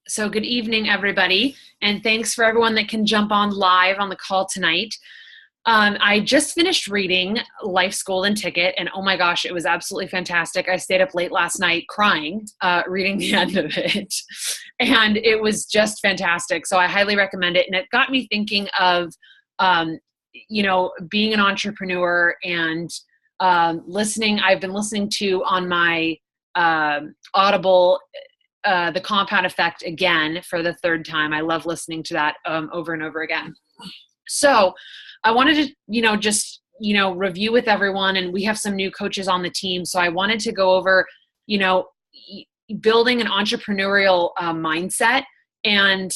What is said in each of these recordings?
So good evening, everybody, and thanks for everyone that can jump on live on the call tonight. I just finished reading Life's Golden Ticket, and oh my gosh, it was absolutely fantastic. I stayed up late last night crying, reading the end of it, and it was just fantastic. So I highly recommend it, and it got me thinking of, being an entrepreneur and listening. I've been listening to on my Audible The Compound Effect again for the third time. I love listening to that over and over again. So I wanted to, review with everyone, and we have some new coaches on the team. So I wanted to go over, building an entrepreneurial mindset and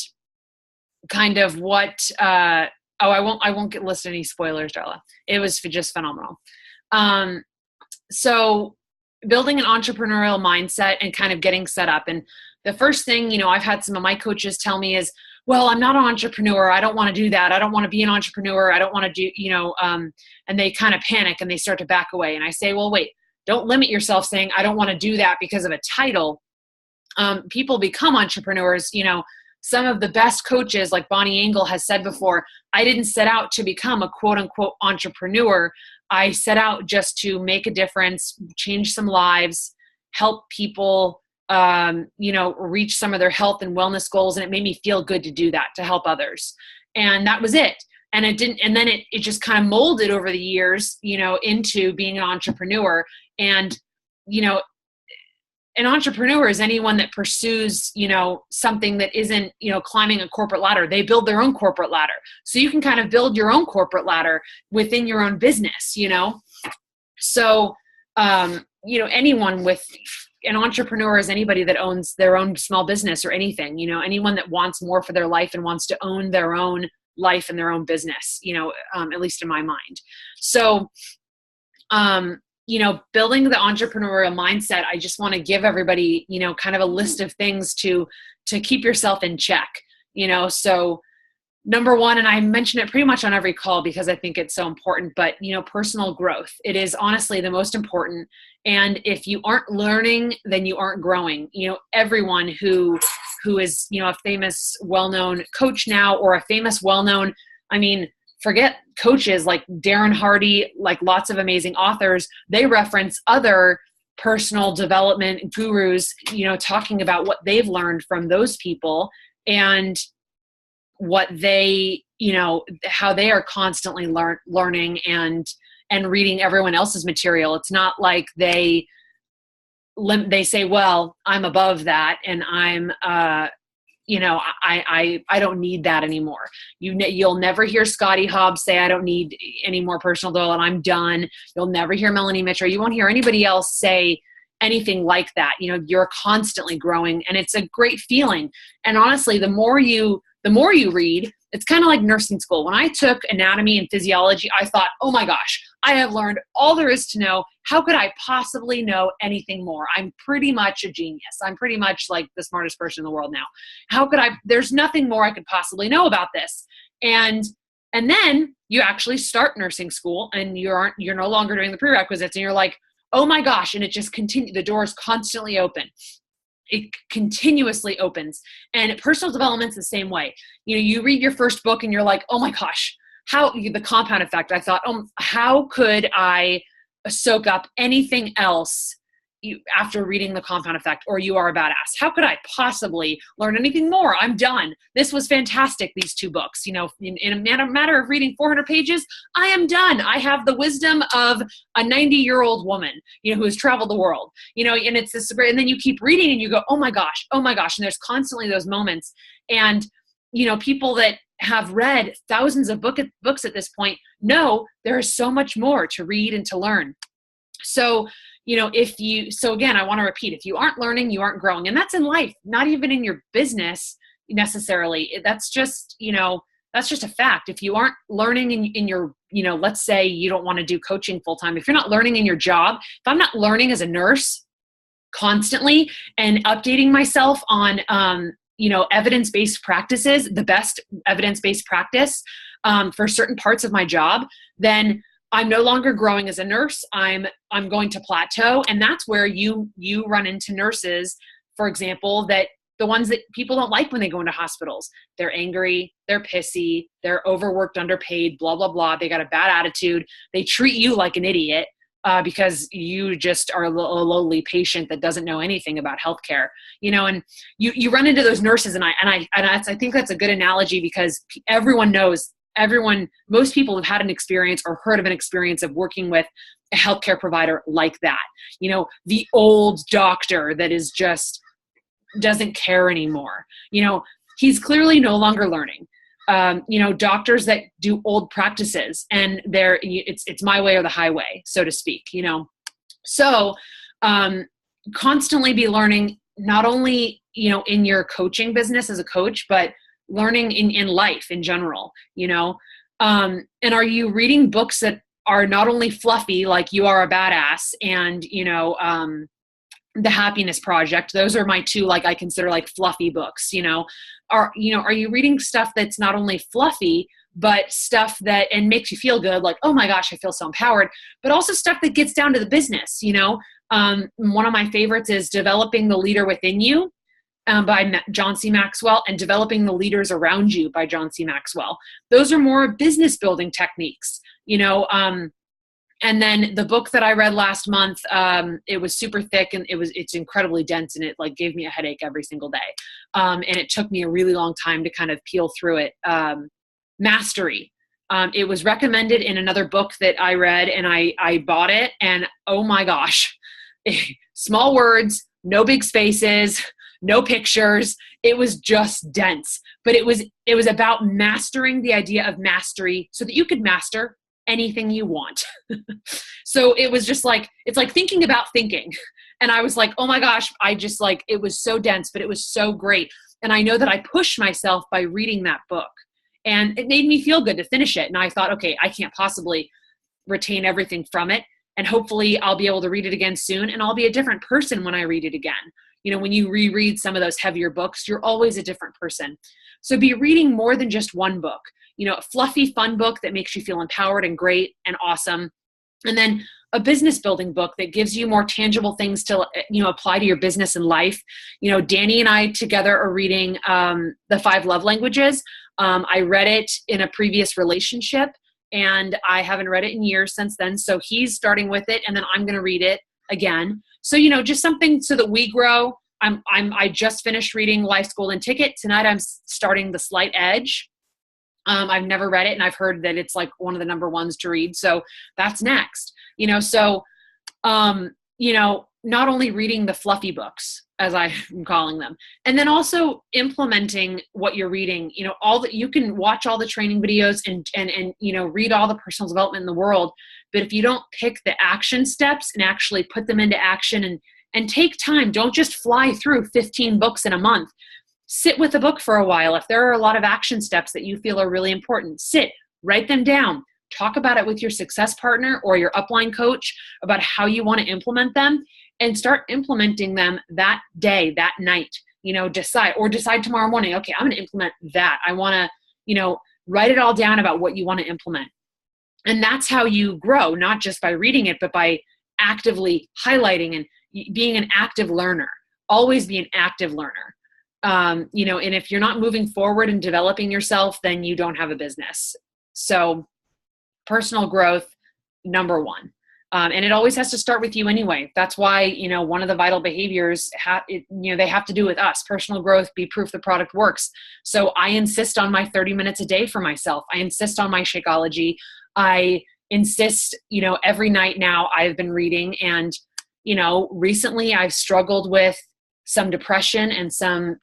kind of what, I won't get listed any spoilers, Darla. It was just phenomenal. So building an entrepreneurial mindset and kind of getting set up. And the first thing, I've had some of my coaches tell me is, well, I'm not an entrepreneur. I don't want to do that. I don't want to be an entrepreneur. I don't want to do, and they kind of panic and they start to back away. And I say, well, wait, don't limit yourself saying, I don't want to do that because of a title. People become entrepreneurs. Some of the best coaches, like Bonnie Engel has said before, I didn't set out to become a quote unquote entrepreneur. I set out just to make a difference, change some lives, help people, reach some of their health and wellness goals. And it made me feel good to do that, to help others. And that was it. And it didn't, and then it just kind of molded over the years, into being an entrepreneur. And, an entrepreneur is anyone that pursues, something that isn't, climbing a corporate ladder. They build their own corporate ladder. So you can kind of build your own corporate ladder within your own business, So, anyone with an entrepreneur is anybody that owns their own small business or anything, anyone that wants more for their life and wants to own their own life and their own business, at least in my mind. So, building the entrepreneurial mindset, I just want to give everybody, kind of a list of things to keep yourself in check, so number one, and I mention it pretty much on every call because I think it's so important, but, personal growth, it is honestly the most important. And if you aren't learning, then you aren't growing. Everyone who is, a famous, well-known coach now, or a famous, well-known, forget coaches like Darren Hardy, like lots of amazing authors, they reference other personal development gurus, talking about what they've learned from those people and what they, how they are constantly learning and reading everyone else's material. It's not like they say, well, I'm above that and I'm, I don't need that anymore. You'll never hear Scotty Hobbs say, I don't need any more personal development, I'm done. You'll never hear Melanie Mitchell. You won't hear anybody else say anything like that. You're constantly growing and it's a great feeling. And honestly, the more you read, it's kind of like nursing school. When I took anatomy and physiology, I thought, oh my gosh, I have learned all there is to know. How could I possibly know anything more? I'm pretty much a genius. I'm pretty much like the smartest person in the world now. There's nothing more I could possibly know about this. And then you actually start nursing school and you're no longer doing the prerequisites and you're like, oh my gosh. And it just the door is constantly open. It continuously opens. And personal development's the same way. You read your first book and you're like, oh my gosh, the Compound Effect. I thought, how could I soak up anything else after reading The Compound Effect, or You Are a Badass? How could I possibly learn anything more? I'm done. This was fantastic, these two books. In a matter of reading 400 pages, I am done. I have the wisdom of a 90-year-old woman, who has traveled the world, and it's this great, and then you keep reading and you go, oh my gosh. And there's constantly those moments. And, people that have read thousands of books at this point know there is so much more to read and to learn. So, again, I want to repeat, if you aren't learning, you aren't growing. And that's in life, not even in your business necessarily. That's just, that's just a fact. If you aren't learning in your, let's say you don't want to do coaching full time. If you're not learning in your job, if I'm not learning as a nurse constantly and updating myself on, evidence-based practices, the best evidence-based practice for certain parts of my job, then I'm no longer growing as a nurse. I'm going to plateau. And that's where you run into nurses, for example, that the ones that people don't like when they go into hospitals. They're angry, they're pissy, they're overworked, underpaid, blah, blah, blah. They got a bad attitude. They treat you like an idiot because you just are a lowly patient that doesn't know anything about healthcare, and you run into those nurses. I think that's a good analogy because most people have had an experience or heard of an experience of working with a healthcare provider like that. The old doctor that is just doesn't care anymore. He's clearly no longer learning. Doctors that do old practices and it's my way or the highway, so to speak, so constantly be learning, not only, in your coaching business as a coach, but learning in life in general, and are you reading books that are not only fluffy, like You Are a Badass and, The Happiness Project? Those are my two, I consider fluffy books, are you reading stuff that's not only fluffy, but stuff that, and makes you feel good, like, oh my gosh, I feel so empowered, but also stuff that gets down to the business, one of my favorites is Developing the Leader Within You, by John C. Maxwell, and Developing the Leaders Around You by John C. Maxwell. Those are more business building techniques, and then the book that I read last month, it was super thick and it's incredibly dense, and it gave me a headache every single day. And it took me a really long time to kind of peel through it. Mastery. It was recommended in another book that I read, and I bought it, and oh my gosh, small words, no big spaces, no pictures. It was just dense, but it was about mastering the idea of mastery so that you could master anything you want. So it was just it's like thinking about thinking. And I was like, oh my gosh, it was so dense, but it was so great. And I know that I pushed myself by reading that book, and it made me feel good to finish it. And I thought, okay, I can't possibly retain everything from it. And hopefully I'll be able to read it again soon, and I'll be a different person when I read it again. When you reread some of those heavier books, you're always a different person. So be reading more than just one book, a fluffy, fun book that makes you feel empowered and great and awesome. And then a business building book that gives you more tangible things to, apply to your business and life. Danny and I together are reading The 5 Love Languages. I read it in a previous relationship, and I haven't read it in years since then. So he's starting with it, and then I'm going to read it again. So, just something so that we grow. I just finished reading Life's Golden Ticket. Tonight I'm starting The Slight Edge. I've never read it, and I've heard that it's one of the number ones to read. So that's next, not only reading the fluffy books, as I'm calling them, and then also implementing what you're reading, you can watch all the training videos and read all the personal development in the world. But if you don't pick the action steps and actually put them into action and take time, don't just fly through 15 books in a month. Sit with a book for a while. If there are a lot of action steps that you feel are really important, write them down. Talk about it with your success partner or your upline coach about how you want to implement them, and start implementing them that day, that night. Decide tomorrow morning, okay, I'm going to implement that. I want to, write it all down about what you want to implement. And that's how you grow, not just by reading it, but by actively highlighting and being an active learner. Always be an active learner. And if you're not moving forward and developing yourself, then you don't have a business. So personal growth, number one. And it always has to start with you anyway. That's why, one of the vital behaviors, they have to do with us. Personal growth, be proof the product works. So I insist on my 30 minutes a day for myself. I insist on my Shakeology. I insist, every night now I've been reading, and, recently I've struggled with some depression and some,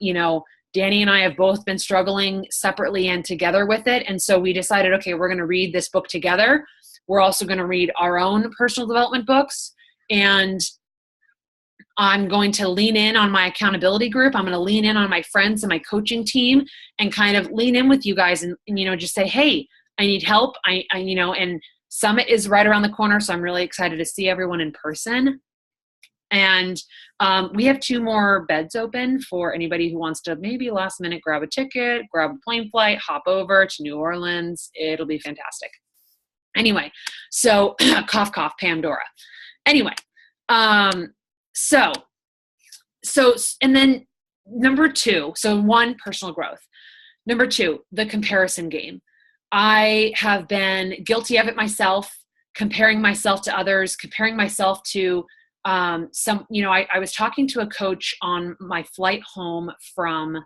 Danny and I have both been struggling separately and together with it. And so we decided, okay, we're going to read this book together. We're also going to read our own personal development books, and I'm going to lean in on my accountability group. I'm going to lean in on my friends and my coaching team, and kind of lean in with you guys and just say, hey, I need help. And Summit is right around the corner. So I'm really excited to see everyone in person. And we have 2 more beds open for anybody who wants to maybe last minute grab a ticket, grab a plane flight, hop over to New Orleans. It'll be fantastic. Anyway, so cough, cough, Pandora. Anyway, and then number two, so one, personal growth. Number two, the comparison game. I have been guilty of it myself, comparing myself to others, comparing myself to I was talking to a coach on my flight home from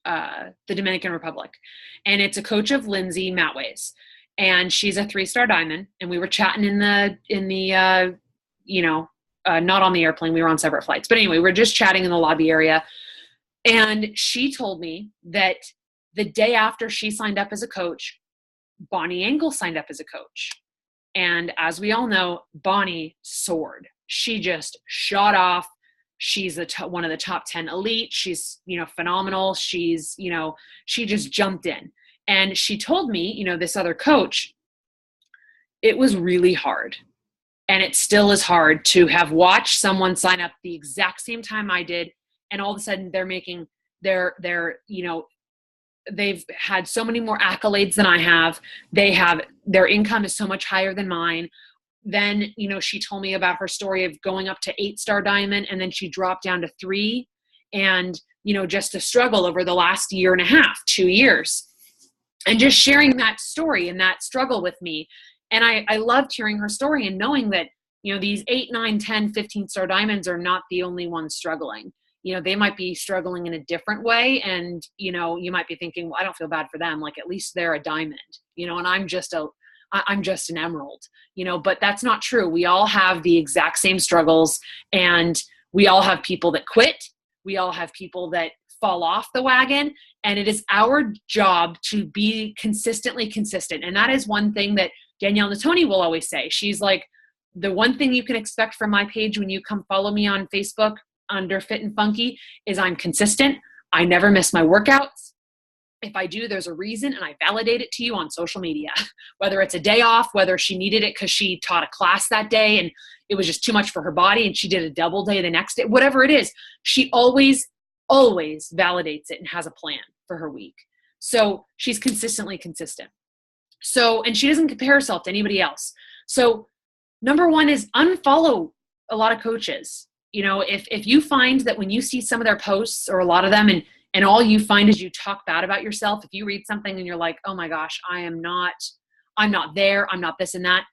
the Dominican Republic, and it's a coach of Lindsay Matway's, and she's a 3-star diamond. And we were chatting in the not on the airplane. We were on separate flights, but anyway, we're just chatting in the lobby area. And she told me that the day after she signed up as a coach, Bonnie Engel signed up as a coach. And as we all know, Bonnie soared. She just shot off. She's one of the top 10 elite. She's, phenomenal. She's, she just jumped in. And she told me, this other coach, it was really hard. And it still is hard to have watched someone sign up the exact same time I did. And all of a sudden they're making they've had so many more accolades than I have. Their income is so much higher than mine. Then, she told me about her story of going up to 8-star diamond, and then she dropped down to 3, and, just a struggle over the last year and a half, 2 years, and just sharing that story and that struggle with me. And I loved hearing her story and knowing that, these 8, 9, 10, 15-star diamonds are not the only ones struggling. They might be struggling in a different way. And, you might be thinking, well, I don't feel bad for them. Like, at least they're a diamond, and I'm just an emerald, but that's not true. We all have the exact same struggles, and we all have people that quit. We all have people that fall off the wagon, and it is our job to be consistently consistent. And that is one thing that Danielle Natoni will always say. She's like, the one thing you can expect from my page when you come follow me on Facebook under Fit and Funky is I'm consistent. I never miss my workouts. If I do, there's a reason, and I validate it to you on social media, whether it's a day off, whether she needed it because she taught a class that day and it was just too much for her body and she did a double day the next day, whatever it is, she always validates it and has a plan for her week. So she's consistently consistent. So, and she doesn't compare herself to anybody else. So number one is unfollow a lot of coaches. If you find that when you see some of their posts or a lot of them and all you find is you talk bad about yourself, if you read something and you're like, oh my gosh, I'm not there, I'm not this and that,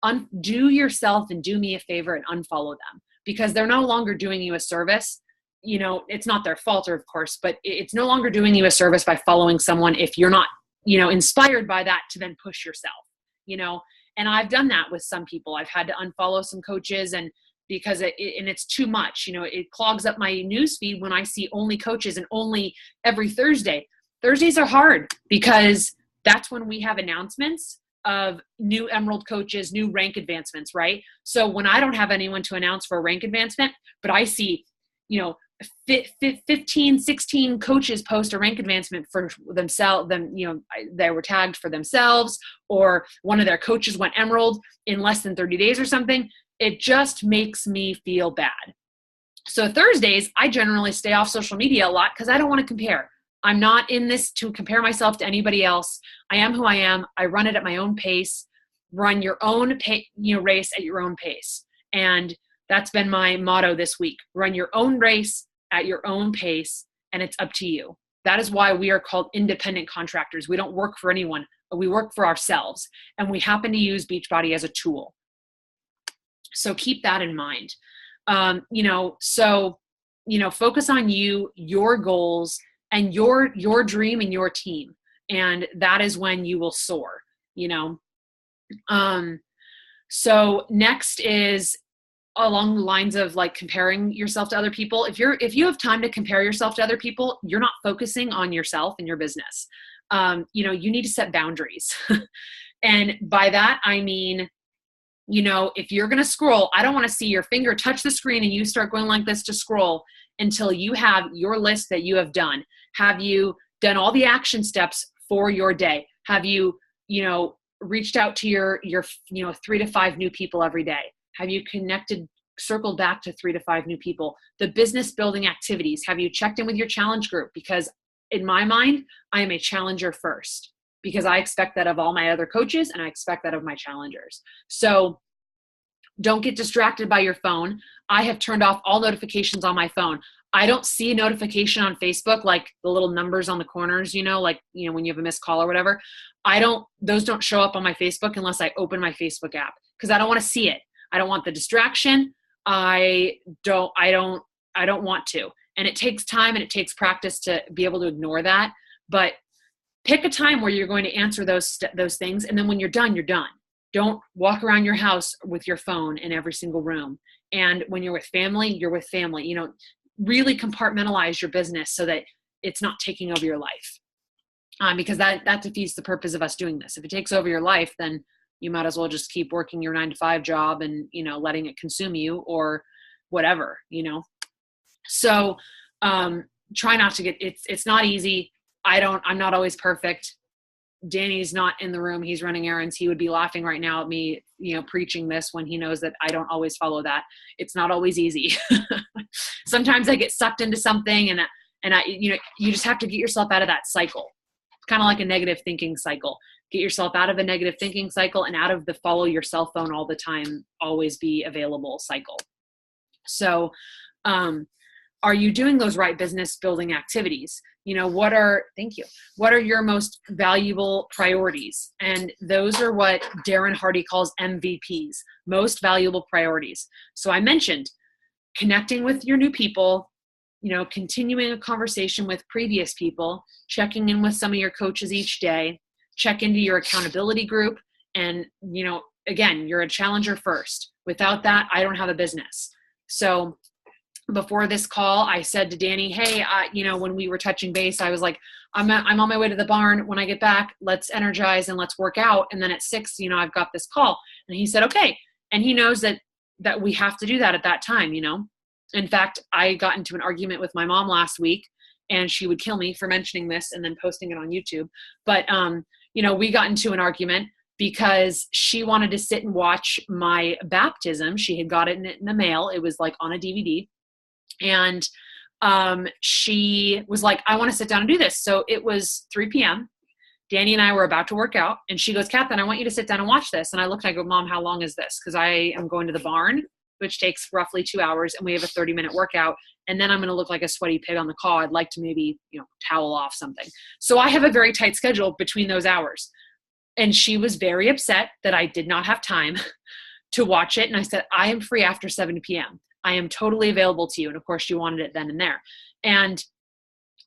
undo yourself and do me a favor and unfollow them, because they're no longer doing you a service. It's not their fault, of course, but it's no longer doing you a service by following someone if you're not, inspired by that to then push yourself, and I've done that with some people. I've had to unfollow some coaches and because it's too much, it clogs up my news feed when I see only coaches and only every Thursday. Thursdays are hard because that's when we have announcements of new Emerald coaches, new rank advancements, right? So when I don't have anyone to announce for a rank advancement, but I see, 15, 16 coaches post a rank advancement for themselves, they were tagged for themselves, or one of their coaches went Emerald in less than 30 days or something. It just makes me feel bad. So Thursdays, I generally stay off social media a lot because I don't want to compare. I'm not in this to compare myself to anybody else. I am who I am. I run it at my own pace. Run your own race at your own pace. And that's been my motto this week. Run your own race at your own pace, and it's up to you. That is why we are called independent contractors. We don't work for anyone. We work for ourselves, and we happen to use Beachbody as a tool. So keep that in mind. Focus on you, your goals, and your dream and your team. And that is when you will soar, So next is along the lines of like comparing yourself to other people. If you have time to compare yourself to other people, you're not focusing on yourself and your business. You need to set boundaries. And by that, I mean, if you're going to scroll, I don't want to see your finger touch the screen and you start going like this to scroll until you have your list that you have done. Have you done all the action steps for your day? Have you, reached out to your 3 to 5 new people every day? Have you circled back to 3 to 5 new people? The business building activities. Have you checked in with your challenge group? Because in my mind, I am a challenger first, because I expect that of all my other coaches and I expect that of my challengers. So don't get distracted by your phone. I have turned off all notifications on my phone. I don't see a notification on Facebook, like the little numbers on the corners, like, when you have a missed call or whatever. Those don't show up on my Facebook unless I open my Facebook app, because I don't want to see it. I don't want the distraction. I don't want to. And it takes time and it takes practice to be able to ignore that. But pick a time where you're going to answer those things. And then when you're done, you're done. Don't walk around your house with your phone in every single room. And when you're with family, you're with family. Really compartmentalize your business so that it's not taking over your life. Because that defeats the purpose of us doing this. If it takes over your life, then you might as well just keep working your 9-to-5 job and, letting it consume you or whatever, So try not to get, it's not easy. I'm not always perfect. Danny's not in the room. He's running errands. He would be laughing right now at me, preaching this when he knows that I don't always follow that. It's not always easy. Sometimes I get sucked into something and you just have to get yourself out of that cycle. It's kind of like a negative thinking cycle. Get yourself out of a negative thinking cycle and out of the follow your cell phone all the time, always be available cycle. So, are you doing those right business building activities? What are your most valuable priorities? And those are what Darren Hardy calls MVPs, most valuable priorities. So I mentioned connecting with your new people, continuing a conversation with previous people, checking in with some of your coaches each day, check into your accountability group. And, again, you're a challenger first. Without that, I don't have a business. So before this call, I said to Danny, hey, when we were touching base, I was like, I'm on my way to the barn. When I get back, let's energize and let's work out. And then at 6, I've got this call. And he said, okay. And he knows that we have to do that at that time, In fact, I got into an argument with my mom last week, and she would kill me for mentioning this and then posting it on YouTube. But, we got into an argument because she wanted to sit and watch my baptism. She had got it in the mail. It was like on a DVD. And she was like, I want to sit down and do this. So it was 3 p.m. Danny and I were about to work out. And she goes, Catherine, I want you to sit down and watch this. And I looked and I go, Mom, how long is this? Because I am going to the barn, which takes roughly 2 hours. And we have a 30-minute workout. And then I'm going to look like a sweaty pig on the call. I'd like to maybe, towel off something. So I have a very tight schedule between those hours. And she was very upset that I did not have time to watch it. And I said, I am free after 7 p.m. I am totally available to you. And of course she wanted it then and there.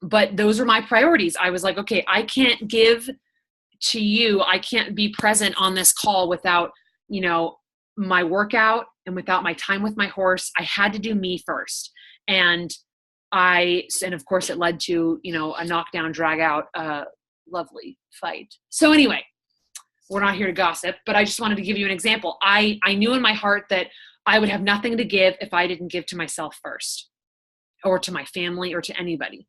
But those were my priorities. I was like, okay, I can't give to you. I can't be present on this call without, my workout and without my time with my horse. I had to do me first. And of course it led to, a knockdown, drag out, lovely fight. So anyway, we're not here to gossip, but I just wanted to give you an example. I knew in my heart that I would have nothing to give if I didn't give to myself first, or to my family, or to anybody,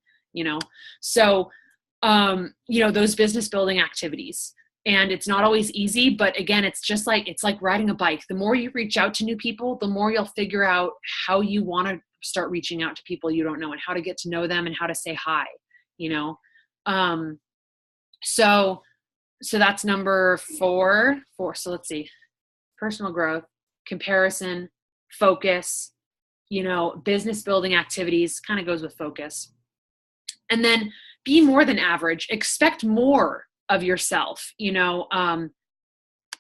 So, those business building activities. And it's not always easy, but again, it's like riding a bike. The more you reach out to new people, the more you'll figure out how you want to start reaching out to people you don't know, and how to get to know them and how to say hi, So that's number 4. So let's see, personal growth, comparison, focus, business building activities kind of goes with focus. And then be more than average. Expect more of yourself,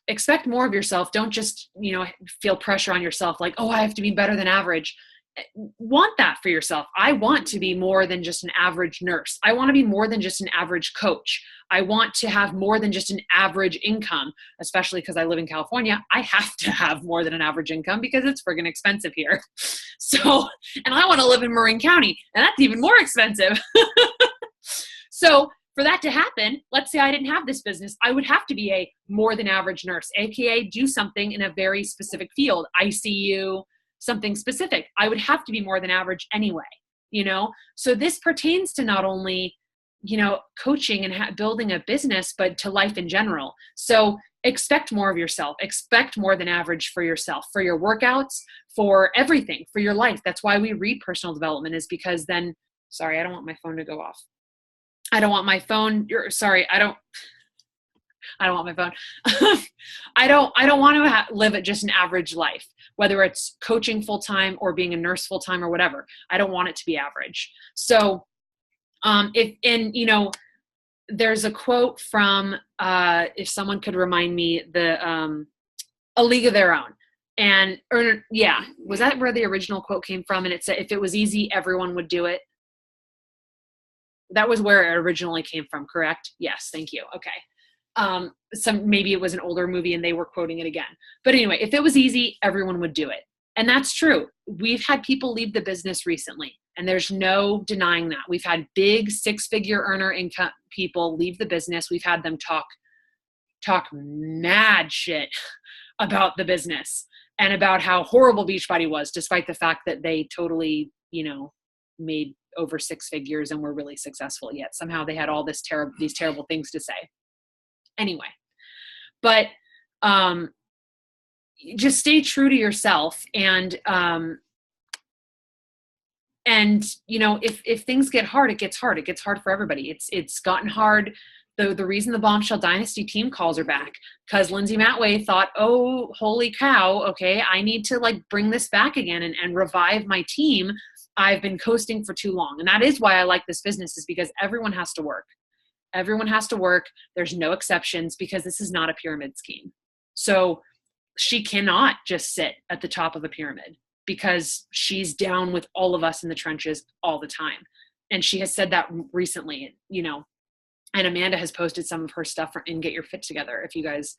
expect more of yourself. Don't just, feel pressure on yourself like, oh, I have to be better than average. Want that for yourself. I want to be more than just an average nurse. I want to be more than just an average coach. I want to have more than just an average income, especially because I live in California. I have to have more than an average income because it's friggin' expensive here. So, and I want to live in Marin County, and that's even more expensive. So for that to happen, let's say I didn't have this business, I would have to be a more than average nurse, AKA do something in a very specific field, ICU, something specific. I would have to be more than average anyway, So this pertains to not only, coaching and building a business, but to life in general. So expect more of yourself, expect more than average for yourself, for your workouts, for everything, for your life. That's why we read personal development, is because then, sorry, I don't want my phone to go off. I don't want my phone, I don't want my phone. I don't want to live at just an average life, whether it's coaching full time or being a nurse full time or whatever. I don't want it to be average. So, there's a quote from, if someone could remind me, A League of Their Own. Was that where the original quote came from? And it said, if it was easy, everyone would do it. That was where it originally came from, correct? Yes, thank you. Okay. Maybe it was an older movie and they were quoting it again. But anyway, if it was easy, everyone would do it. And that's true. We've had people leave the business recently, and there's no denying that. We've had big 6-figure earner income people leave the business. We've had them talk mad shit about the business and about how horrible Beachbody was, despite the fact that they totally, made over 6 figures and were really successful, yet somehow they had all these terrible things to say. Anyway, but just stay true to yourself. And if things get hard, it gets hard. It gets hard for everybody. It's gotten hard. The reason the Bombshell Dynasty team calls are back, because Lindsay Matway thought, oh, holy cow. Okay. I need to bring this back again and revive my team. I've been coasting for too long. And that is why I like this business, is because everyone has to work. Everyone has to work. There's no exceptions, because this is not a pyramid scheme. So she cannot just sit at the top of a pyramid, because she's down with all of us in the trenches all the time. And she has said that recently, and Amanda has posted some of her stuff in Get Your Fit Together, if you guys,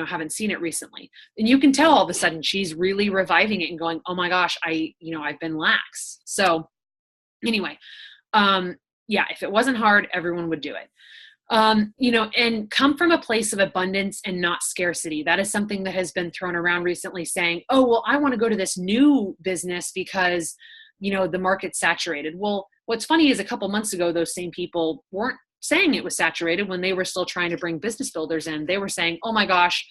haven't seen it recently. And you can tell all of a sudden she's really reviving it and going, oh my gosh, I've been lax. So anyway, if it wasn't hard, everyone would do it. And come from a place of abundance and not scarcity. That is something that has been thrown around recently, saying, oh, well, I want to go to this new business because, the market's saturated. Well, what's funny is a couple months ago, those same people weren't saying it was saturated when they were still trying to bring business builders in. They were saying, oh my gosh,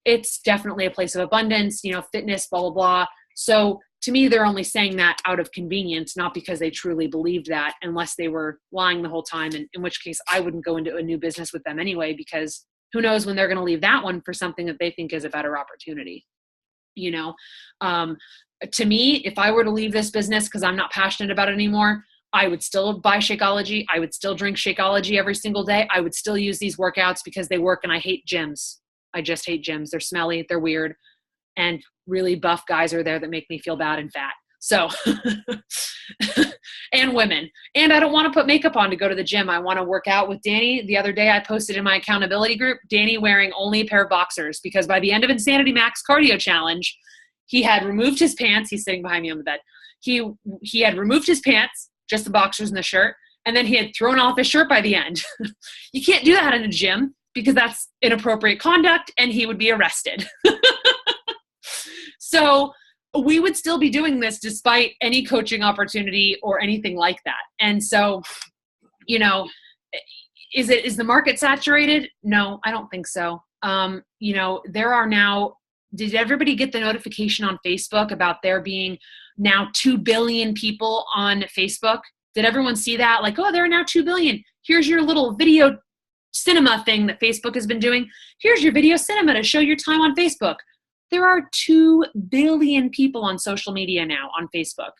it's definitely a place of abundance, fitness, blah, blah, blah. So to me, they're only saying that out of convenience, not because they truly believed that, unless they were lying the whole time, and in which case I wouldn't go into a new business with them anyway, because who knows when they're going to leave that one for something that they think is a better opportunity. To me, if I were to leave this business because I'm not passionate about it anymore, I would still buy Shakeology. I would still drink Shakeology every single day. I would still use these workouts because they work, and I hate gyms. I just hate gyms. They're smelly. They're weird. And really buff guys are there that make me feel bad and fat. So, and women. And I don't want to put makeup on to go to the gym. I want to work out with Danny. The other day I posted in my accountability group, Danny wearing only a pair of boxers, because by the end of Insanity Max Cardio Challenge, he had removed his pants. He's sitting behind me on the bed. He had removed his pants, just the boxers and the shirt. And then he had thrown off his shirt by the end. You can't do that in a gym, because that's inappropriate conduct and he would be arrested. So we would still be doing this despite any coaching opportunity or anything like that. And so, is the market saturated? No, I don't think so. There are now, did everybody get the notification on Facebook about there being now 2 billion people on Facebook? Did everyone see that? Oh, there are now 2 billion. Here's your little video cinema thing that Facebook has been doing. Here's your video cinema to show your time on Facebook. There are 2 billion people on social media now on Facebook.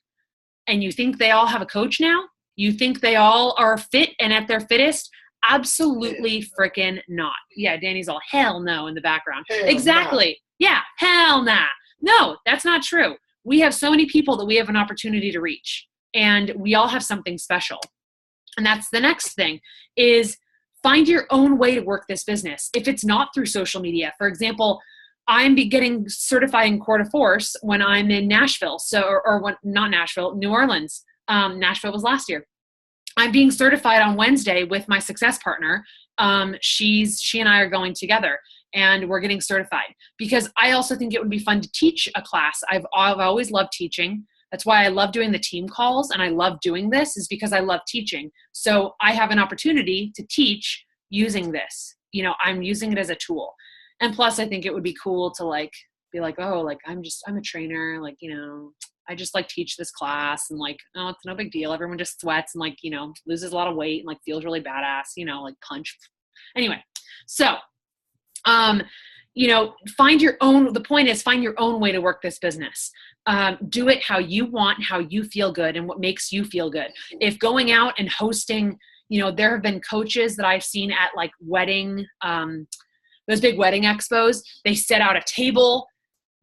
And you think they all have a coach now? You think they all are fit and at their fittest? Absolutely freaking not. Yeah, Danny's all hell no in the background. Hell exactly. Nah. Yeah, hell nah. No, that's not true. We have so many people that we have an opportunity to reach. And we all have something special. And that's the next thing, is find your own way to work this business. If it's not through social media, for example, I'm getting certified in Core de Force when I'm in Nashville. Not Nashville, New Orleans. Nashville was last year. I'm being certified on Wednesday with my success partner. She and I are going together, and we're getting certified, because I also think it would be fun to teach a class. I've always loved teaching. That's why I love doing the team calls, and I love doing this, is because I love teaching. So I have an opportunity to teach using this. I'm using it as a tool. And plus, I think it would be cool to be I'm a trainer, I just teach this class, and oh, it's no big deal. Everyone just sweats and loses a lot of weight and feels really badass, punch. Anyway, So, you know, the point is find your own way to work this business. Do it how you want, how you feel good, and what makes you feel good. If going out and hosting, you know, there have been coaches that I've seen at like wedding, those big wedding expos, they set out a table,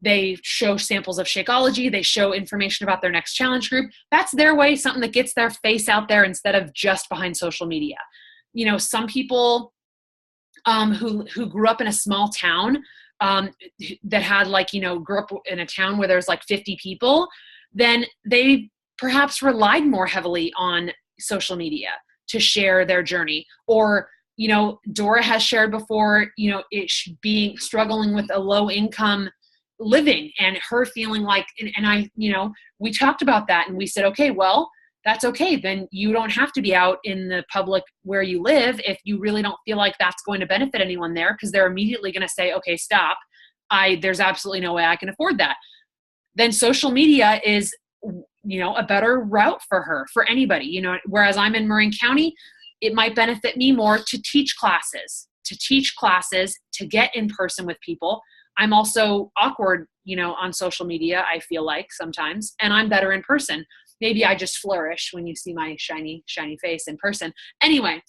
they show samples of Shakeology, they show information about their next challenge group. That's their way, something that gets their face out there instead of just behind social media. You know, some people who grew up in a small town that had like, you know, grew up in a town where there's like 50 people, then they perhaps relied more heavily on social media to share their journey. Or, you know, Dora has shared before, you know, struggling with a low income living and her feeling like, and I, you know, we talked about that and we said, okay, well, that's okay. Then you don't have to be out in the public where you live if you really don't feel like that's going to benefit anyone there, because they're immediately going to say, okay, stop. There's absolutely no way I can afford that. Then social media is, you know, a better route for her, for anybody, you know, whereas I'm in Marin County, it might benefit me more to teach classes, to get in person with people. I'm also awkward, you know, on social media, I feel like sometimes, and I'm better in person. Maybe I just flourish when you see my shiny, shiny face in person. Anyway,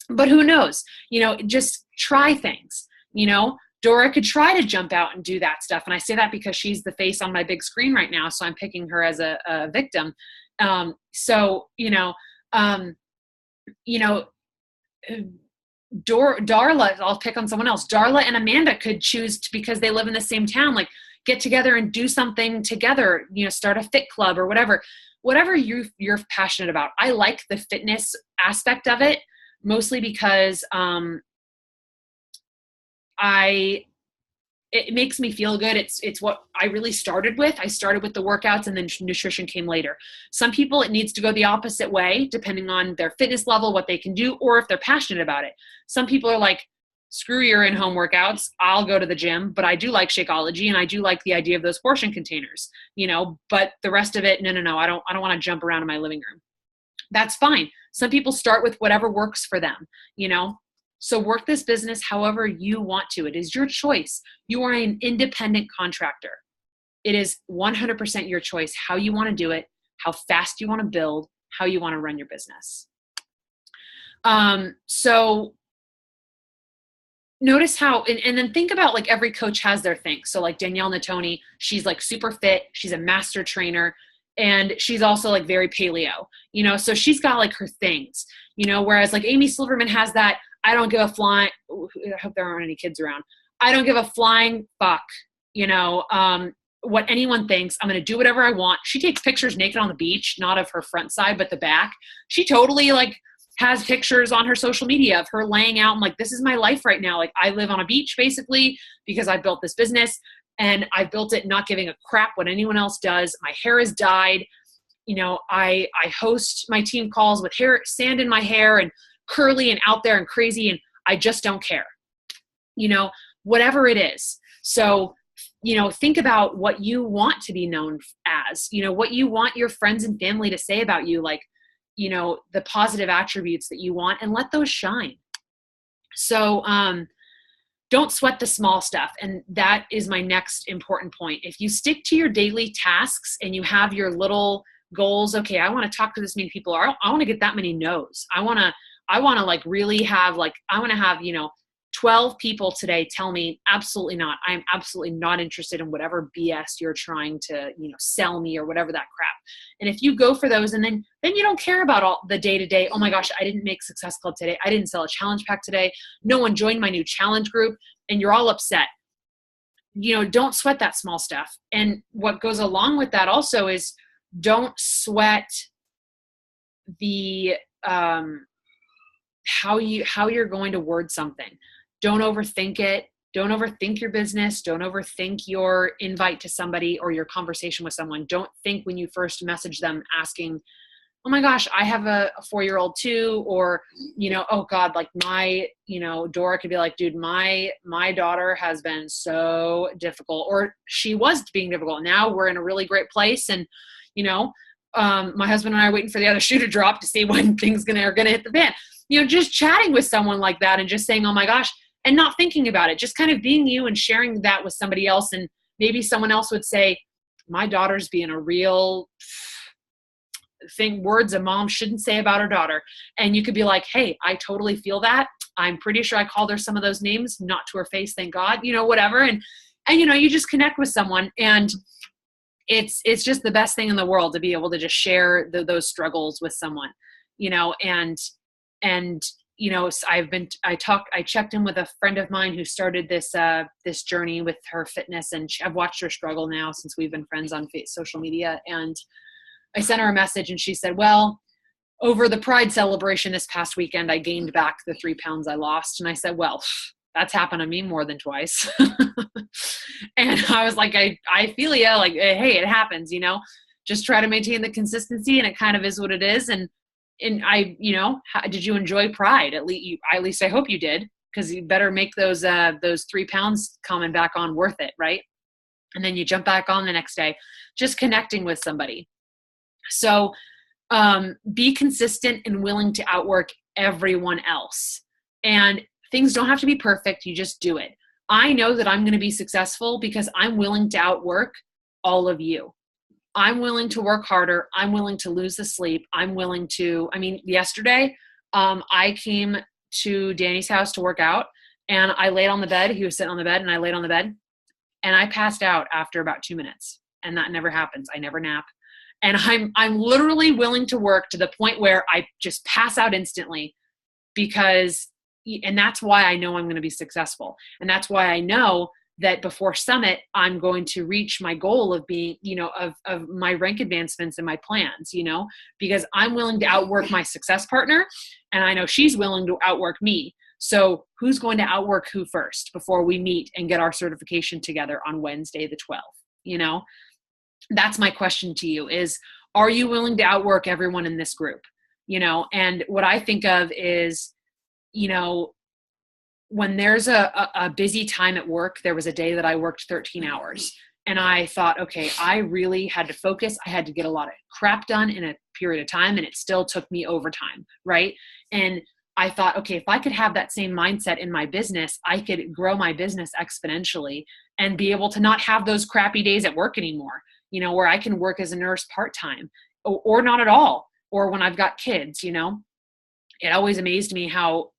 but who knows? You know, just try things. You know, Dora could try to jump out and do that stuff. And I say that because she's the face on my big screen right now. So I'm picking her as a victim. So, Darla, I'll pick on someone else. Darla and Amanda could choose to, because they live in the same town, like get together and do something together, you know, start a fit club or whatever you're passionate about. I like the fitness aspect of it, mostly because it makes me feel good. It's what I really started with. I started with the workouts and then nutrition came later. Some people, it needs to go the opposite way, depending on their fitness level, what they can do, or if they're passionate about it. Some people are like, screw your in-home workouts, I'll go to the gym, but I do like Shakeology and I do like the idea of those portion containers, you know, but the rest of it, no, I don't want to jump around in my living room. That's fine. Some people start with whatever works for them, you know, so work this business however you want to. It is your choice. You are an independent contractor. It is 100% your choice how you want to do it, how fast you want to build, how you want to run your business. So notice how, and then think about like every coach has their thing. So like Danielle Natoni, she's like super fit. She's a master trainer and she's also like very paleo, you know, so she's got like her things, you know, whereas like Amy Silverman has that, I don't give a flying, I hope there aren't any kids around. I don't give a flying fuck, you know, what anyone thinks. I'm going to do whatever I want. She takes pictures naked on the beach, not of her front side, but the back. She totally like has pictures on her social media of her laying out and like, this is my life right now. Like I live on a beach basically because I built this business and I built it not giving a crap what anyone else does. My hair is dyed. You know, I host my team calls with sand in my hair and curly and out there and crazy. And I just don't care, you know, whatever it is. So, you know, think about what you want to be known as, you know, what you want your friends and family to say about you, like, you know, the positive attributes that you want, and let those shine. So, don't sweat the small stuff. And that is my next important point. If you stick to your daily tasks and you have your little goals, okay, I want to talk to this many people. I want to get that many no's. I want to like really have like, I want to have, you know, 12 people today tell me absolutely not. I'm absolutely not interested in whatever BS you're trying to, you know, sell me or whatever that crap. And if you go for those and then you don't care about all the day to day, oh my gosh, I didn't make Success Club today. I didn't sell a challenge pack today. No one joined my new challenge group, and you're all upset. You know, don't sweat that small stuff. And what goes along with that also is don't sweat the, how you're going to word something. Don't overthink it. Don't overthink your business. Don't overthink your invite to somebody or your conversation with someone. Don't think when you first message them asking, oh my gosh, I have a 4-year-old too. Or, you know, oh God, like my, you know, Dora could be like, dude, my daughter has been so difficult, or she was being difficult. Now we're in a really great place. And, you know, my husband and I are waiting for the other shoe to drop to see when things are going to hit the fan. You know, just chatting with someone like that and just saying, oh my gosh, and not thinking about it, just kind of being you and sharing that with somebody else. And maybe someone else would say, my daughter's being a real thing, words a mom shouldn't say about her daughter. And you could be like, hey, I totally feel that. I'm pretty sure I called her some of those names, not to her face, thank God, whatever. And you just connect with someone, and it's just the best thing in the world to be able to just share those struggles with someone, and I checked in with a friend of mine who started this journey with her fitness, and I've watched her struggle now since we've been friends on social media. And I sent her a message, and she said, well, over the Pride celebration this past weekend, I gained back the 3 pounds I lost. And I said, well, that's happened to me more than twice. And I was like, I feel you, like, hey, it happens, just try to maintain the consistency, and it kind of is what it is. And I, did you enjoy Pride? At least I hope you did, because you better make those 3 pounds coming back on worth it. Right. And then you jump back on the next day, just connecting with somebody. So, be consistent and willing to outwork everyone else. And things don't have to be perfect. You just do it. I know that I'm going to be successful because I'm willing to outwork all of you. I'm willing to work harder. I'm willing to lose the sleep. Yesterday, I came to Danny's house to work out, and I laid on the bed. He was sitting on the bed, and I laid on the bed, and I passed out after about 2 minutes. And that never happens. I never nap. And I'm literally willing to work to the point where I just pass out instantly, and that's why I know I'm going to be successful. And that's why I know that before Summit, I'm going to reach my goal of being, of my rank advancements and my plans, because I'm willing to outwork my success partner, and I know she's willing to outwork me. So who's going to outwork who first before we meet and get our certification together on Wednesday, the 12th? That's my question to you is, are you willing to outwork everyone in this group? And what I think of is, when there's a busy time at work, there was a day that I worked 13 hours, and I thought, okay, I really had to focus. I had to get a lot of crap done in a period of time, and it still took me overtime. Right. And I thought, okay, if I could have that same mindset in my business, I could grow my business exponentially and be able to not have those crappy days at work anymore, where I can work as a nurse part-time or not at all, or when I've got kids. It always amazed me how,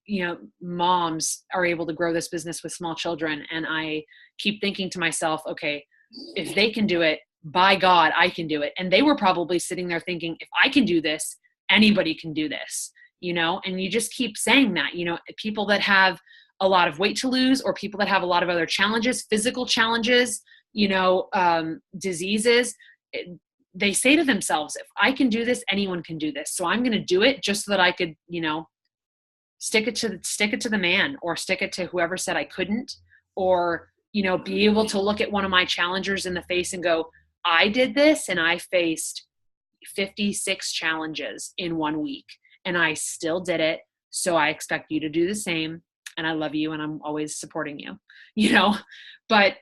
moms are able to grow this business with small children. And I keep thinking to myself, okay, if they can do it, by God, I can do it. And they were probably sitting there thinking, if I can do this, anybody can do this, and you just keep saying that, people that have a lot of weight to lose, or people that have a lot of other challenges, physical challenges, diseases, they say to themselves, if I can do this, anyone can do this. So I'm going to do it just so that I could, stick it to the man, or stick it to whoever said I couldn't, or, be able to look at one of my challengers in the face and go, I did this, and I faced 56 challenges in 1 week, and I still did it. So I expect you to do the same. And I love you, and I'm always supporting you, but,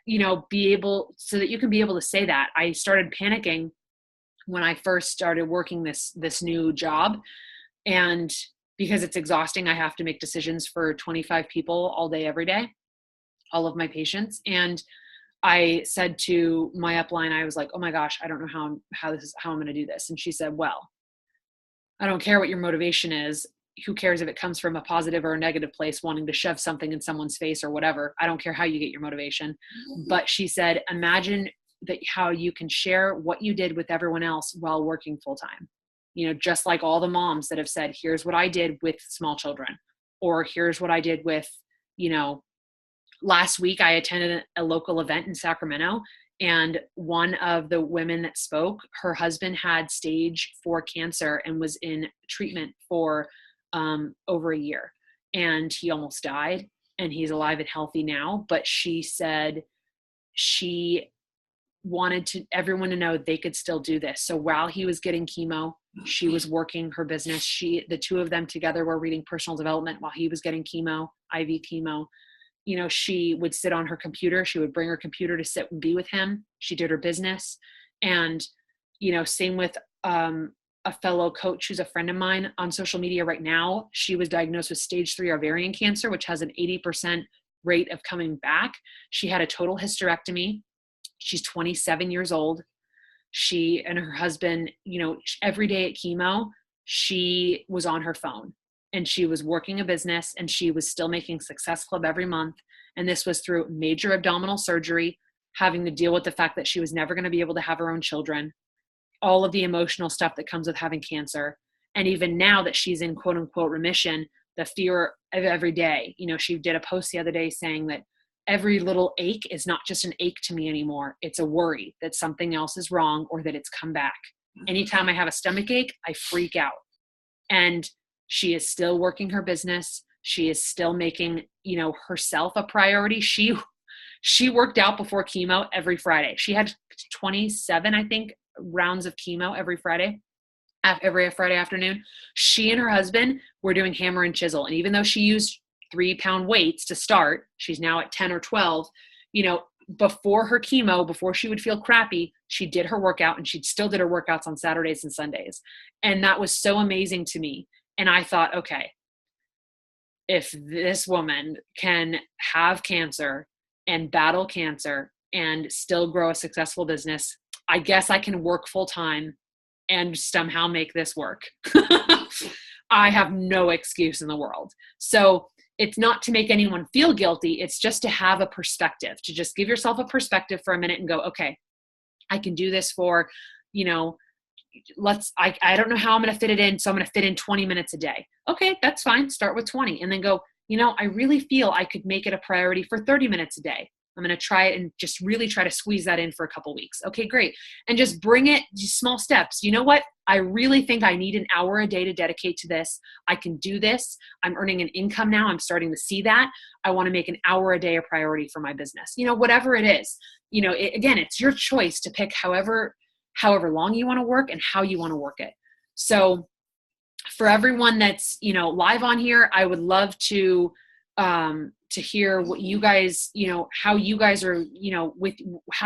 be able, so that you can be able to say that. I started panicking when I first started working this new job, and because it's exhausting, I have to make decisions for 25 people all day, every day, all of my patients. And I said to my upline, I was like, oh my gosh, I don't know how I'm going to do this. And she said, well, I don't care what your motivation is. Who cares if it comes from a positive or a negative place, wanting to shove something in someone's face or whatever. I don't care how you get your motivation. But she said, imagine that how you can share what you did with everyone else while working full time. Just like all the moms that have said, here's what I did with small children, or here's what I did with, last week I attended a local event in Sacramento, and one of the women that spoke, her husband had stage 4 cancer and was in treatment for over a year, and he almost died, and he's alive and healthy now. But she said she wanted everyone to know they could still do this. So while he was getting chemo, she was working her business. The two of them together were reading personal development while he was getting chemo, IV chemo. She would sit on her computer. She would bring her computer to sit and be with him. She did her business. And, same with a fellow coach who's a friend of mine on social media right now. She was diagnosed with stage 3 ovarian cancer, which has an 80% rate of coming back. She had a total hysterectomy. She's 27 years old. She and her husband, every day at chemo, she was on her phone and she was working a business and she was still making Success Club every month. And this was through major abdominal surgery, having to deal with the fact that she was never going to be able to have her own children, all of the emotional stuff that comes with having cancer. And even now that she's in quote unquote remission, the fear of every day, she did a post the other day saying that every little ache is not just an ache to me anymore. It's a worry that something else is wrong or that it's come back. Anytime I have a stomach ache, I freak out. And she is still working her business. She is still making, herself a priority. She worked out before chemo every Friday. She had 27, I think, rounds of chemo every Friday afternoon. She and her husband were doing hammer and chisel. And even though she used 3-pound weights to start, she's now at 10 or 12, before her chemo, before she would feel crappy, she did her workout and she still did her workouts on Saturdays and Sundays. And that was so amazing to me. And I thought, okay, if this woman can have cancer and battle cancer and still grow a successful business, I guess I can work full time and somehow make this work. I have no excuse in the world. So it's not to make anyone feel guilty. It's just to have a perspective, to just give yourself a perspective for a minute and go, okay, I can do this for, I don't know how I'm going to fit it in. So I'm going to fit in 20 minutes a day. Okay, that's fine. Start with 20 and then go, I really feel I could make it a priority for 30 minutes a day. I'm going to try it and just really try to squeeze that in for a couple weeks. Okay, great. And just bring it small steps. You know what? I really think I need an hour a day to dedicate to this. I can do this. I'm earning an income now. I'm starting to see that. I want to make an hour a day a priority for my business. Whatever it is, again, it's your choice to pick however long you want to work and how you want to work it. So for everyone that's, live on here, I would love to hear what you guys, how you guys are,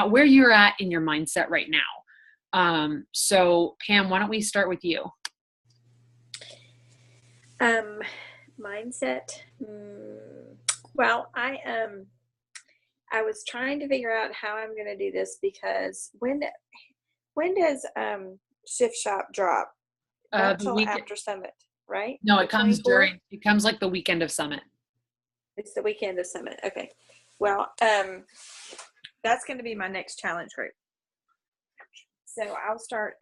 where you're at in your mindset right now. So Pam, why don't we start with you? Mindset. Well, I was trying to figure out how I'm going to do this because when does Shift Shop drop? Not until after Summit, right? No, it comes like the weekend of Summit. It's the weekend of Summit. Okay. Well, that's going to be my next challenge group. So I'll start,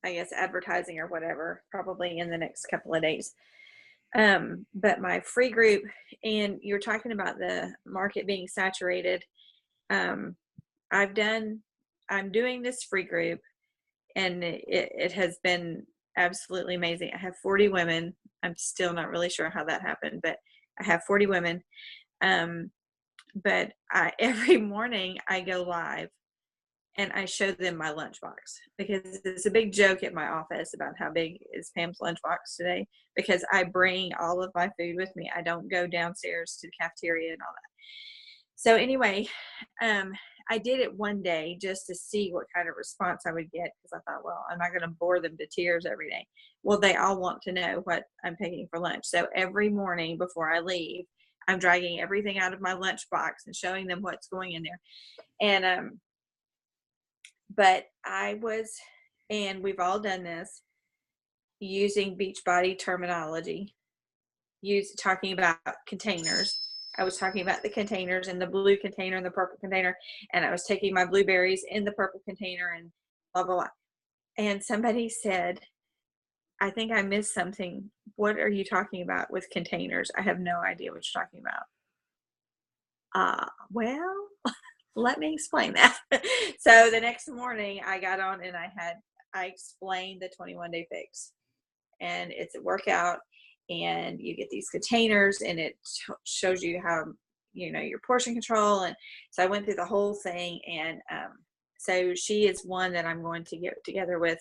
I guess, advertising or whatever, probably in the next couple of days. But my free group, and you're talking about the market being saturated. I'm doing this free group and it has been absolutely amazing. I have 40 women. I'm still not really sure how that happened, but I have 40 women. But every morning I go live and I show them my lunchbox because it's a big joke at my office about how big is Pam's lunchbox today, because I bring all of my food with me. I don't go downstairs to the cafeteria and all that. So anyway, I did it one day just to see what kind of response I would get, because I thought, well, I'm not going to bore them to tears every day. Well, they all want to know what I'm taking for lunch. So every morning before I leave, I'm dragging everything out of my lunchbox and showing them what's going in there. And but and we've all done this, using Beachbody terminology, talking about containers. I was talking about the containers and the blue container and the purple container, and I was taking my blueberries in the purple container and blah, blah, blah. And somebody said, I think I missed something. What are you talking about with containers? I have no idea what you're talking about. Well, let me explain that. So the next morning I got on and I explained the 21-day fix, and it's a workout. And you get these containers and it shows you how, your portion control. And so I went through the whole thing. And so she is one that I'm going to get together with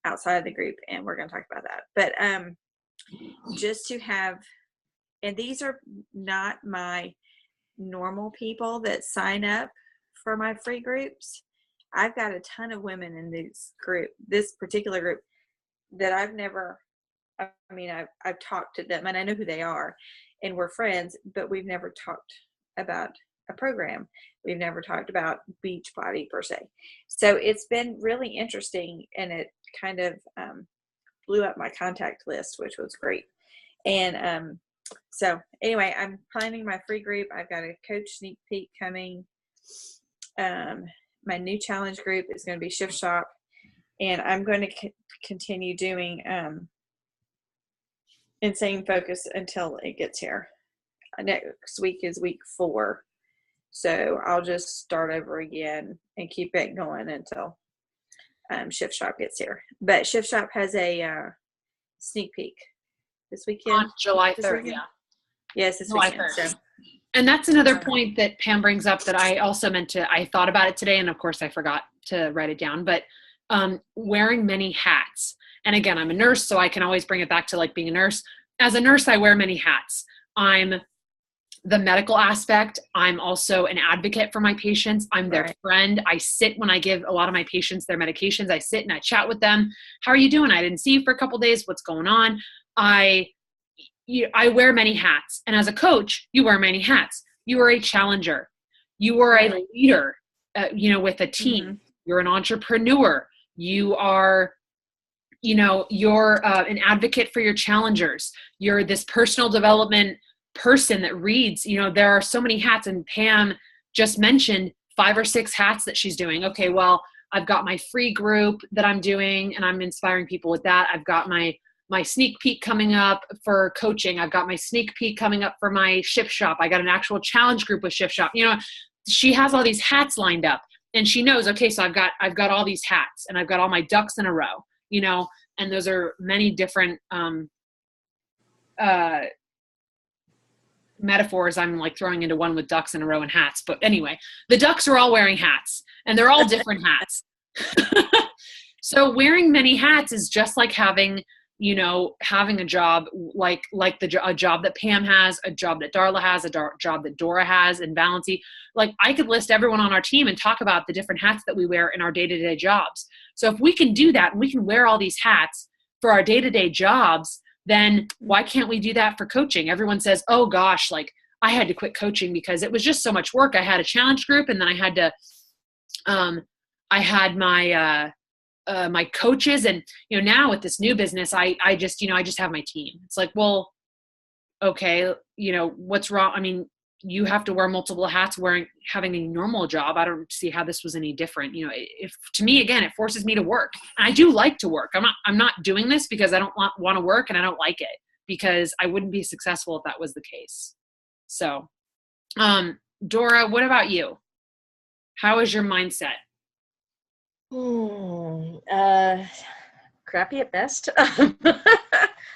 outside of the group. And we're going to talk about that. But just to have, and these are not my normal people that sign up for my free groups. I've got a ton of women in this particular group that I've never I mean, I've talked to them and I know who they are and we're friends, but we've never talked about a program. We've never talked about Beachbody per se. So it's been really interesting, and it kind of blew up my contact list, which was great. And so anyway, I'm planning my free group. I've got a coach sneak peek coming. My new challenge group is going to be Shift Shop, and I'm going to continue doing Insane Focus until it gets here. Next week is week 4. So I'll just start over again and keep it going until Shift Shop gets here. But Shift Shop has a sneak peek this weekend. On July 3rd, yeah. Yes, this July weekend. 3rd. So. And that's another point that Pam brings up that I also I thought about it today, and of course I forgot to write it down, but wearing many hats. And again, I'm a nurse, so I can always bring it back to like being a nurse. As a nurse, I wear many hats. I'm the medical aspect. I'm also an advocate for my patients. I'm their friend. I sit when I give a lot of my patients their medications. I sit and I chat with them. How are you doing? I didn't see you for a couple of days. What's going on? I wear many hats. And as a coach, you wear many hats. You are a challenger. You are a leader, with a team. Mm-hmm. You're an entrepreneur. You are, you're an advocate for your challengers. You're this personal development person that reads. There are so many hats, and Pam just mentioned 5 or 6 hats that she's doing. Okay, well, I've got my free group that I'm doing, and I'm inspiring people with that. I've got my sneak peek coming up for coaching. I've got my sneak peek coming up for my Shift Shop. I got an actual challenge group with Shift Shop. She has all these hats lined up, and she knows, okay, so I've got all these hats, and I've got all my ducks in a row, and those are many different metaphors I'm like throwing into one with ducks in a row and hats. But anyway, the ducks are all wearing hats, and they're all different hats. So wearing many hats is just like having a job like a job that Pam has, a job that Darla has, a job that Dora has, and Valency. Like, I could list everyone on our team and talk about the different hats that we wear in our day-to-day jobs. So if we can do that, and we can wear all these hats for our day-to-day jobs, then why can't we do that for coaching? Everyone says, oh gosh, like I had to quit coaching because it was just so much work. I had a challenge group, and then I had to, I had my coaches, and now with this new business, I just have my team. It's like, well, okay, what's wrong? I mean, you have to wear multiple hats having a normal job. I don't see how this was any different. If to me, again, it forces me to work. And I do like to work. I'm not doing this because I don't want to work, and I don't like it, because I wouldn't be successful if that was the case. So, Dora, what about you? How is your mindset? Crappy at best.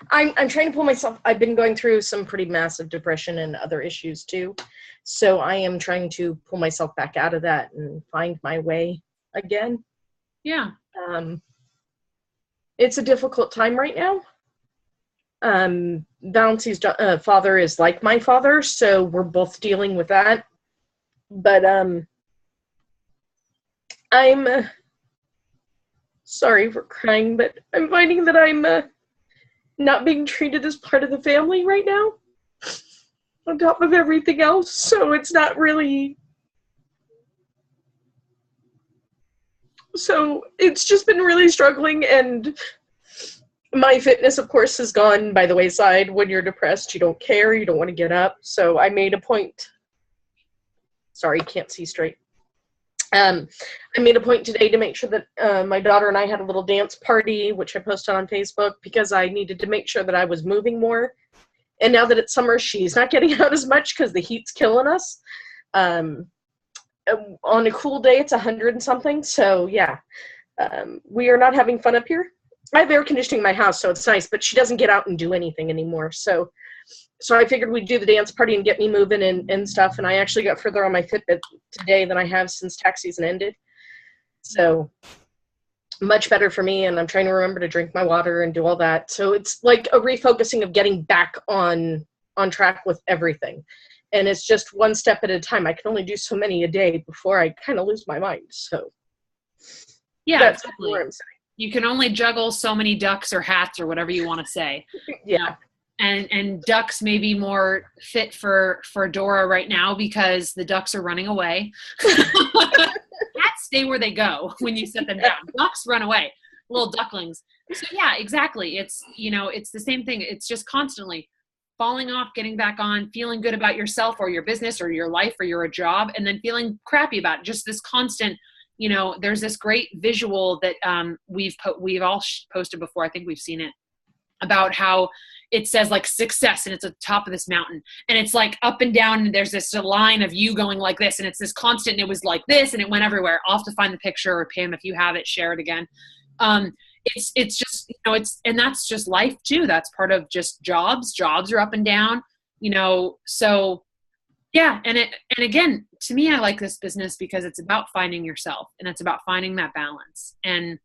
I'm trying to pull myself. I've been going through some pretty massive depression and other issues too. So I am trying to pull myself back out of that and find my way again. Yeah. It's a difficult time right now. Valency's father is like my father, so we're both dealing with that. But I'm sorry for crying, but I'm finding that I'm not being treated as part of the family right now, on top of everything else. So it's not really. So it's just been really struggling, and my fitness, of course, has gone by the wayside. When you're depressed, you don't care, you don't want to get up. So I made a point. Sorry, can't see straight. I made a point today to make sure that my daughter and I had a little dance party, which I posted on Facebook, because I needed to make sure that I was moving more. And now that it's summer, she's not getting out as much because the heat's killing us. On a cool day, it's 100 and something. So yeah, we are not having fun up here. I have air conditioning in my house, so it's nice, but she doesn't get out and do anything anymore. So I figured we'd do the dance party and get me moving and stuff. And I actually got further on my Fitbit today than I have since tax season ended. So much better for me. And I'm trying to remember to drink my water and do all that. So it's like a refocusing of getting back on track with everything. And it's just one step at a time. I can only do so many a day before I kind of lose my mind. So yeah, that's exactly. what I'm saying. you can only juggle so many ducks or hats or whatever you want to say. Yeah. And ducks may be more fit for Dora right now because the ducks are running away. Cats stay where they go when you set them down. Ducks run away, little ducklings. So yeah, exactly. It's, it's the same thing. It's just constantly falling off, getting back on, feeling good about yourself or your business or your life or your job, and then feeling crappy about it. Just this constant, there's this great visual that we've all posted before. I think we've seen it, about how it says like success and it's at the top of this mountain and it's like up and down and there's this line of you going like this and it's this constant and it was like this and it went everywhere. I'll have to find the picture, or Pam, if you have it, share it again. It's just, and that's just life too. That's part of just jobs are up and down, so yeah. And again, to me, I like this business because it's about finding yourself and it's about finding that balance, and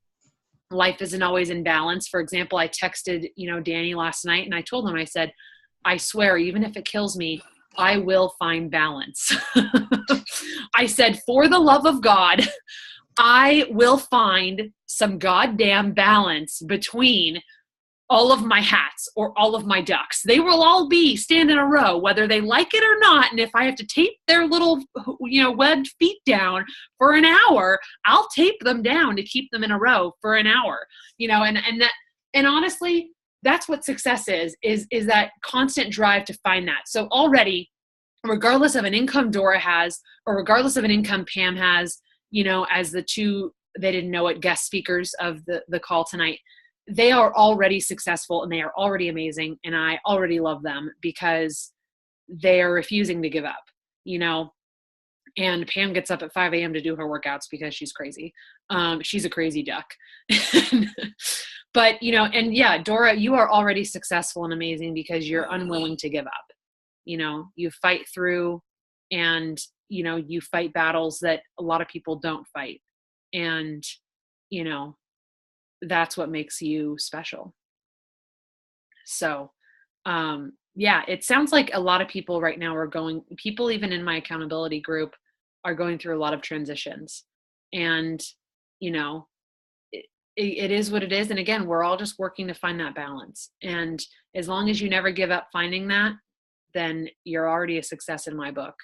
life isn't always in balance. For example, I texted, Danny last night and I told him, I said, I swear, even if it kills me, I will find balance. I said, for the love of God, I will find some goddamn balance between all of my hats or all of my ducks. They will all be stand in a row, whether they like it or not. And if I have to tape their little, webbed feet down for an hour, I'll tape them down to keep them in a row for an hour, and honestly, that's what success is that constant drive to find that. So already, regardless of an income Dora has, or regardless of an income Pam has, as the two, they didn't know it, guest speakers of the call tonight, they are already successful and they are already amazing. And I already love them because they are refusing to give up, and Pam gets up at 5 a.m. to do her workouts because she's crazy. She's a crazy duck. But, and yeah, Dora, you are already successful and amazing because you're unwilling to give up. You fight through, and, you fight battles that a lot of people don't fight. And, that's what makes you special. So, yeah, it sounds like a lot of people right now people even in my accountability group are going through a lot of transitions, and, it is what it is. And again, we're all just working to find that balance. And as long as you never give up finding that, then you're already a success in my book,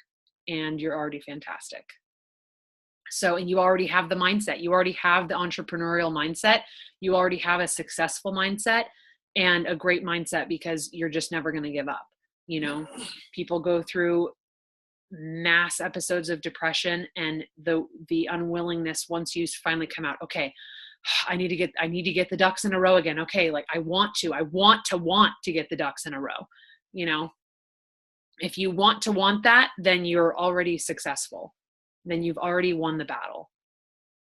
and you're already fantastic. So, and you already have the mindset, you already have the entrepreneurial mindset, you already have a successful mindset and a great mindset, because you're just never going to give up. People go through mass episodes of depression, and the unwillingness, once you finally come out, okay, I need to get the ducks in a row again. Okay. Like I want to get the ducks in a row. If you want that, then you're already successful. Then you've already won the battle,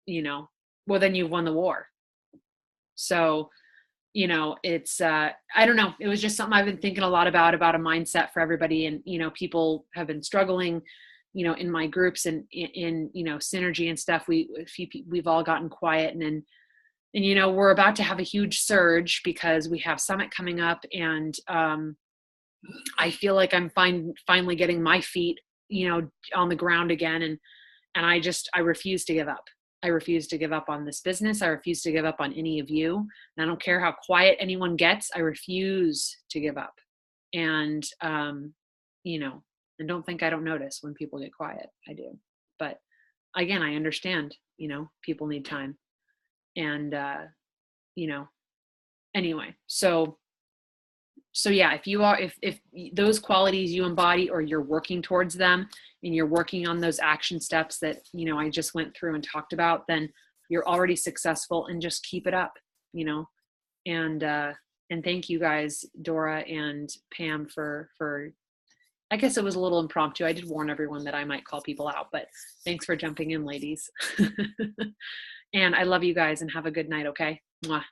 well, then you've won the war. So, it's, I don't know. It was just something I've been thinking a lot about a mindset for everybody. And, people have been struggling, in my groups and in Synergy and stuff. We've all gotten quiet, and we're about to have a huge surge because we have Summit coming up, and, I feel like I'm finally getting my feet, on the ground again. And I refuse to give up. I refuse to give up on this business. I refuse to give up on any of you. And I don't care how quiet anyone gets. I refuse to give up. And, and don't think I don't notice when people get quiet. I do. But again, I understand, people need time. And, anyway, so yeah, if those qualities you embody, or you're working towards them, and you're working on those action steps that, I just went through and talked about, then you're already successful, and just keep it up, and thank you guys, Dora and Pam, for, I guess it was a little impromptu. I did warn everyone that I might call people out, but thanks for jumping in, ladies. And I love you guys, and have a good night. Okay. Mwah.